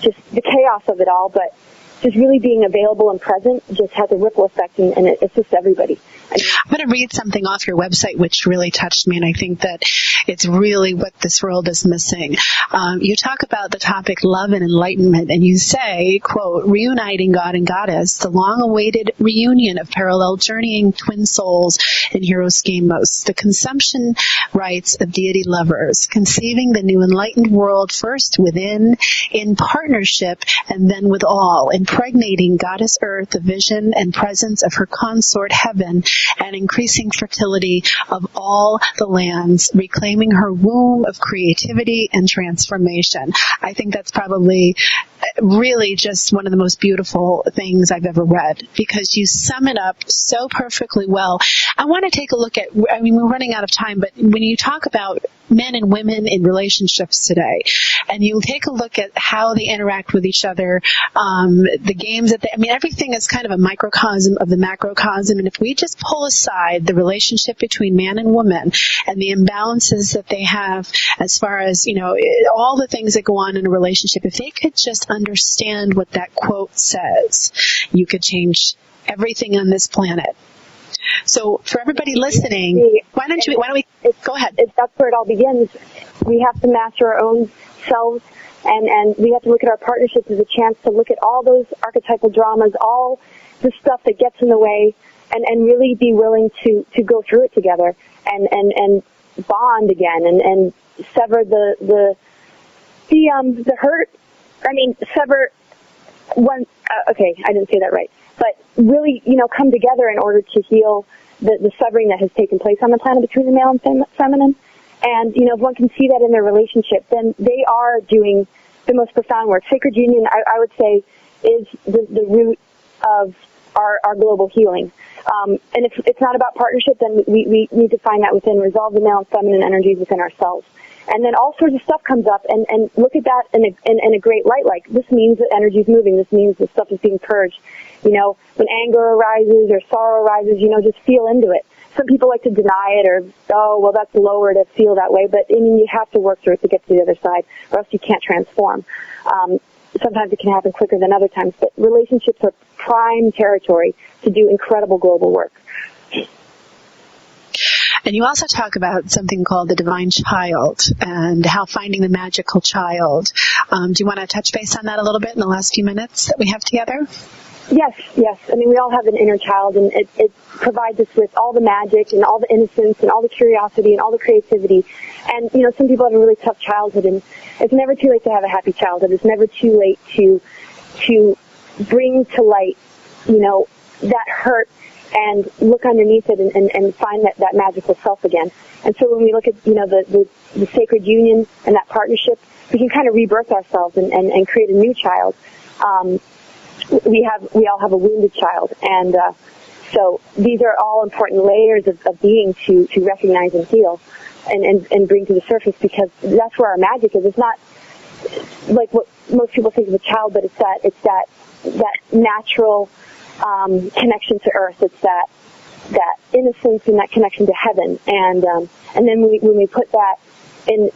just the chaos of it all, but just really being available and present just has a ripple effect, and it assists everybody. I'm going to read something off your website which really touched me, and I think that it's really what this world is missing. You talk about the topic love and enlightenment, and you say, quote, reuniting God and Goddess, the long-awaited reunion of parallel journeying twin souls in hero schemos, the consumption rites of deity lovers, conceiving the new enlightened world first within, in partnership, and then with all, impregnating Goddess Earth, the vision and presence of her consort Heaven, and increasing fertility of all the lands, reclaiming her womb of creativity and transformation. I think that's probably really just one of the most beautiful things I've ever read, because you sum it up so perfectly well. I want to take a look at, we're running out of time, but when you talk about men and women in relationships today, and you take a look at how they interact with each other, the games that everything is kind of a microcosm of the macrocosm, and if we just pull aside the relationship between man and woman and the imbalances that they have as far as, all the things that go on in a relationship, if they could just understand what that quote says, you could change everything on this planet. So for everybody listening, why don't we go ahead? That's where it all begins. We have to master our own selves, and we have to look at our partnerships as a chance to look at all those archetypal dramas, all the stuff that gets in the way, and really be willing to go through it together and bond again and sever the hurt. Sever one. Okay, I didn't say that right. But really, come together in order to heal the severing that has taken place on the planet between the male and feminine. And, if one can see that in their relationship, then they are doing the most profound work. Sacred union, I would say, is the root of our global healing. And if it's not about partnership, then we need to find that within, resolve the male and feminine energies within ourselves. And then all sorts of stuff comes up, and look at that in a great light. Like, this means that energy is moving. This means that stuff is being purged. When anger arises or sorrow arises, just feel into it. Some people like to deny it, or, that's lower to feel that way. But, you have to work through it to get to the other side, or else you can't transform. Sometimes it can happen quicker than other times, but relationships are prime territory to do incredible global work. And you also talk about something called the divine child and how finding the magical child. Do you want to touch base on that a little bit in the last few minutes that we have together? Yes. We all have an inner child, and it provides us with all the magic and all the innocence and all the curiosity and all the creativity. And, some people have a really tough childhood, and it's never too late to have a happy childhood. It's never too late to bring to light, that hurt and look underneath it and find that magical self again. And so when we look at, the sacred union and that partnership, we can kind of rebirth ourselves and create a new child. We all have a wounded child, and so these are all important layers of being to recognize and heal and bring to the surface, because that's where our magic is. It's not like what most people think of a child, but it's that natural connection to earth. It's that innocence and that connection to heaven, and then when we put that in.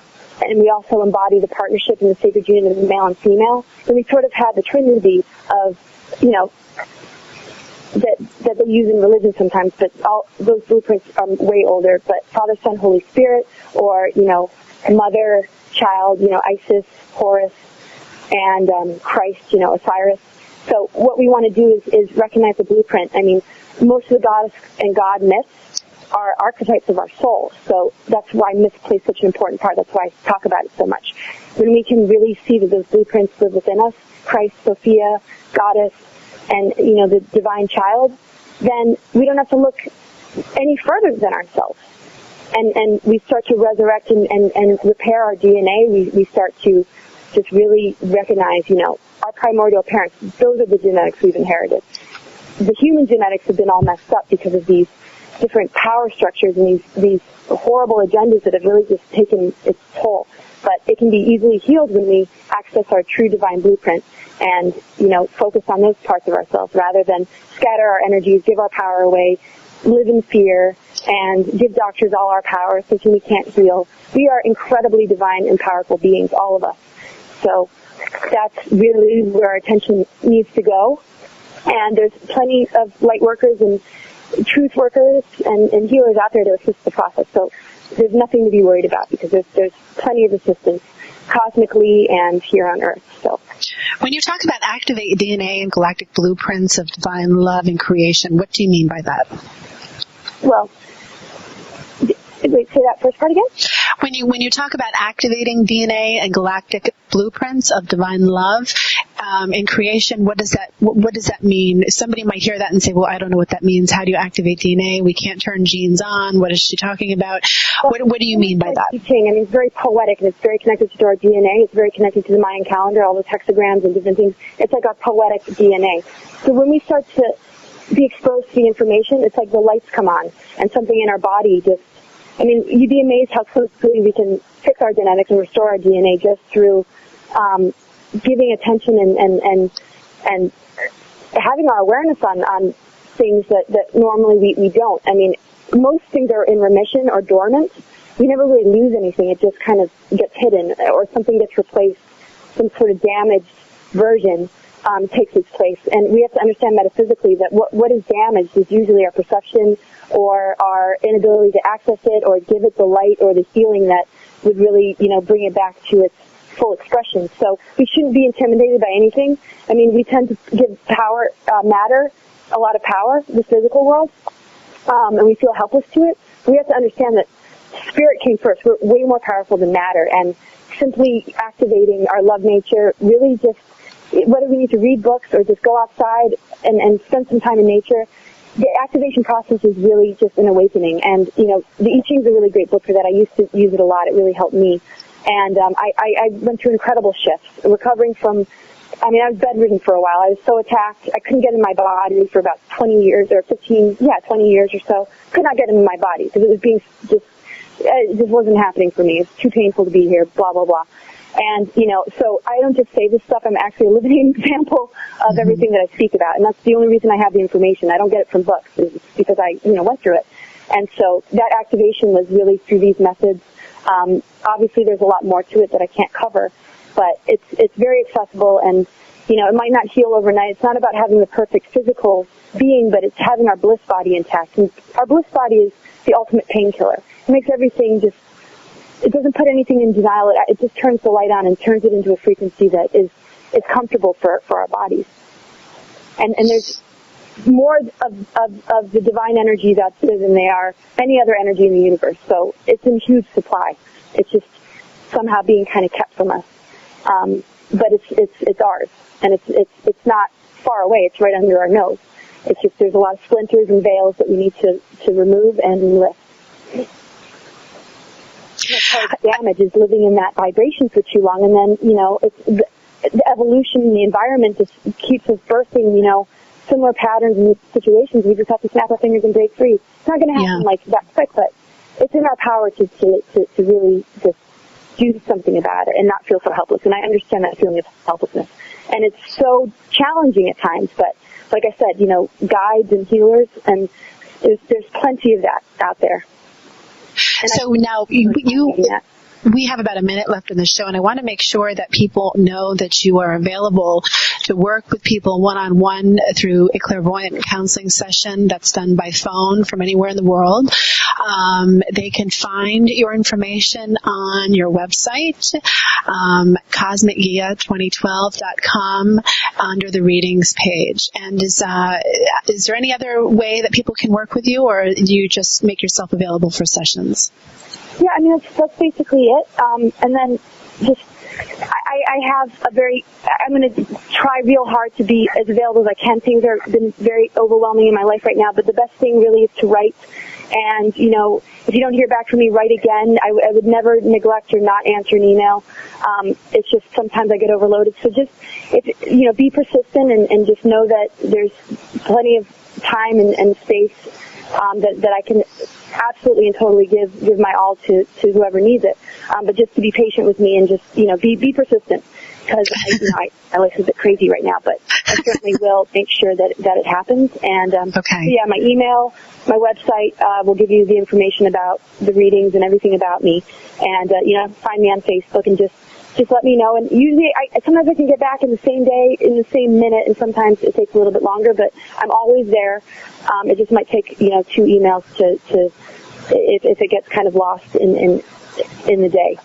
And we also embody the partnership and the sacred union of the male and female. Then we sort of have the trinity of, that they use in religion sometimes, but all those blueprints are way older. But Father, Son, Holy Spirit, or, Mother, Child, Isis, Horus, and Christ, Osiris. So what we want to do is recognize the blueprint. I mean, most of the goddess and god myths are archetypes of our soul. So that's why myths play such an important part. That's why I talk about it so much. When we can really see that those blueprints live within us, Christ, Sophia, goddess, and, the divine child, then we don't have to look any further than ourselves. And we start to resurrect and repair our DNA. We start to just really recognize, our primordial parents. Those are the genetics we've inherited. The human genetics have been all messed up because of these different power structures and these horrible agendas that have really just taken its toll. But it can be easily healed when we access our true divine blueprint and, focus on those parts of ourselves rather than scatter our energies, give our power away, live in fear, and give doctors all our power thinking we can't heal. We are incredibly divine and powerful beings, all of us. So that's really where our attention needs to go. And there's plenty of light workers and truth workers and healers out there to assist the process. So there's nothing to be worried about because there's plenty of assistance cosmically and here on Earth. So when you talk about activate DNA and galactic blueprints of divine love and creation, what do you mean by that? Well, wait, say that first part again? When you talk about activating DNA and galactic blueprints of divine love in creation, what does that mean? Somebody might hear that and say, well, I don't know what that means. How do you activate DNA? We can't turn genes on. What is she talking about? Well, what do you mean by that? Teaching, it's very poetic and it's very connected to our DNA. It's very connected to the Mayan calendar, all those hexagrams and different things. It's like our poetic DNA. So when we start to be exposed to the information, it's like the lights come on and something in our body just, you'd be amazed how quickly we can fix our genetics and restore our DNA just through giving attention and having our awareness on things that normally we don't. Most things are in remission or dormant. We never really lose anything. It just kind of gets hidden or something gets replaced. Some sort of damaged version takes its place. And we have to understand metaphysically that what is damaged is usually our perception or our inability to access it or give it the light or the healing that would really, bring it back to its full expression. So we shouldn't be intimidated by anything. We tend to give power, matter, a lot of power, the physical world, and we feel helpless to it. We have to understand that spirit came first. We're way more powerful than matter, and simply activating our love nature, really just, whether we need to read books or just go outside and spend some time in nature, the activation process is really just an awakening. And, the I Ching is a really great book for that. I used to use it a lot. It really helped me. And I went through incredible shifts, recovering from, I was bedridden for a while. I was so attacked. I couldn't get in my body for about 20 years or 20 years or so. Could not get in my body because it was being it just wasn't happening for me. It's too painful to be here, blah, blah, blah. And, so I don't just say this stuff. I'm actually a living example of everything that I speak about. And that's the only reason I have the information. I don't get it from books. It's because I, went through it. And so that activation was really through these methods. Obviously there's a lot more to it that I can't cover, but it's very accessible and, it might not heal overnight. It's not about having the perfect physical being, but it's having our bliss body intact. And our bliss body is the ultimate painkiller. It makes everything just, it doesn't put anything in denial. It just turns the light on and turns it into a frequency that is comfortable for our bodies. And there's more of the divine energies out there than there are any other energy in the universe. So it's in huge supply. It's just somehow being kind of kept from us. But it's ours. And it's not far away. It's right under our nose. It's just there's a lot of splinters and veils that we need to remove and lift. Part of the damage is living in that vibration for too long, and then, it's the evolution in the environment just keeps us birthing, similar patterns and situations. We just have to snap our fingers and break free. It's not going to happen like that quick, but it's in our power to really just do something about it and not feel so helpless. And I understand that feeling of helplessness. And it's so challenging at times, but like I said, guides and healers, and there's plenty of that out there. And so now you we have about a minute left in the show, and I want to make sure that people know that you are available to work with people one-on-one through a clairvoyant counseling session that's done by phone from anywhere in the world. They can find your information on your website, cosmicgia2012.com, under the readings page. And is there any other way that people can work with you, or do you just make yourself available for sessions? Yeah, I mean, that's basically it. And then just, I have I'm going to try real hard to be as available as I can. Things have been very overwhelming in my life right now, but the best thing really is to write. And, if you don't hear back from me, write again. I would never neglect or not answer an email. It's just sometimes I get overloaded. So just, be persistent and just know that there's plenty of time and space that I can absolutely and totally give my all to whoever needs it. But just to be patient with me and just, be persistent. Because I look a bit crazy right now, but I certainly will make sure that it happens. And okay. So yeah, my email, my website will give you the information about the readings and everything about me. And find me on Facebook and just let me know. And usually, sometimes I can get back in the same day, in the same minute, and sometimes it takes a little bit longer. But I'm always there. It just might take 2 emails to if it gets kind of lost in the day.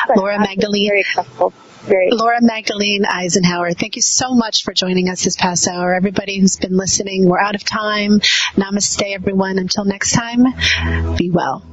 But Laura Magdalene. Very accessible. Laura Magdalene Eisenhower, thank you so much for joining us this past hour. Everybody who's been listening, we're out of time. Namaste, everyone. Until next time, be well.